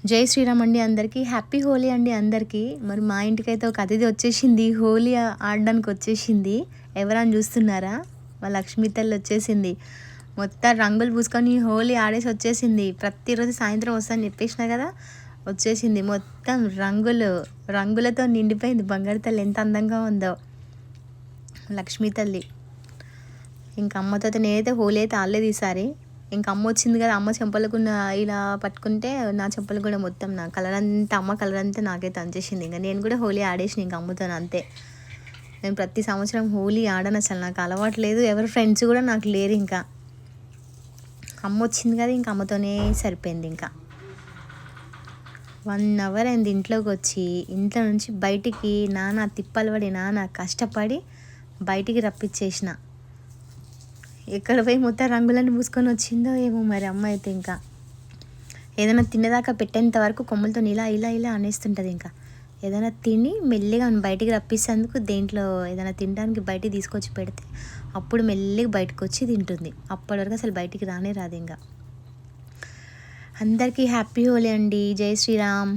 జై శ్రీరామ్ అండి, అందరికీ హ్యాపీ హోలీ అండి అందరికీ. మరి మా ఇంటికైతే ఒక అతిథి వచ్చేసింది, హోలీ ఆడడానికి వచ్చేసింది. ఎవరని చూస్తున్నారా? మా లక్ష్మీ తల్లి వచ్చేసింది. మొత్తం రంగులు పూసుకొని హోలీ ఆడేసి వచ్చేసింది. ప్రతిరోజు సాయంత్రం వస్తాను చెప్పేసిన కదా, వచ్చేసింది. మొత్తం రంగులతో నిండిపోయింది. బంగారు తల్లి ఎంత అందంగా ఉందో లక్ష్మీ తల్లి. ఇంకా అమ్మతో నేనైతే హోలీ అయితే ఆడలేదు ఈసారి. ఇంకా అమ్మ వచ్చింది కదా, అమ్మ చెంపలకు ఇలా పట్టుకుంటే నా చెంపలు కూడా మొత్తం నా కలర్ అంతా, అమ్మ కలర్ అంతా నాకైతే అంచేసింది. ఇంకా నేను కూడా హోలీ ఆడేసిన ఇంకా అమ్ముతాను అంతే. నేను ప్రతి సంవత్సరం హోలీ ఆడను, అసలు నాకు అలవాటు లేదు. ఎవరి ఫ్రెండ్స్ కూడా నాకు లేరు. ఇంకా అమ్మ వచ్చింది కదా, ఇంకా అమ్మతోనే సరిపోయింది. ఇంకా 1 అవర్ అయింది ఇంట్లోకి వచ్చి. ఇంట్లో నుంచి బయటికి నానా తిప్పలు పడి, నానా కష్టపడి బయటికి రప్పించేసిన. ఎక్కడ పోయి మొత్తం రంగులన్నీ పూసుకొని వచ్చిందో ఏమో మరి అమ్మ అయితే. ఇంకా ఏదైనా తినేదాకా పెట్టేంత వరకు కొమ్ములతో ఇలా ఇలా ఇలా అనేస్తుంటుంది. ఇంకా ఏదైనా తిని మెల్లిగా బయటికి రప్పించేందుకు దేంట్లో ఏదైనా తినడానికి బయటికి తీసుకొచ్చి పెడితే అప్పుడు మెల్లిగా బయటకు వచ్చి తింటుంది. అప్పటి వరకు అసలు బయటికి రానే రాదు. ఇంకా అందరికీ హ్యాపీ హోలీ అండి. జై శ్రీరామ్.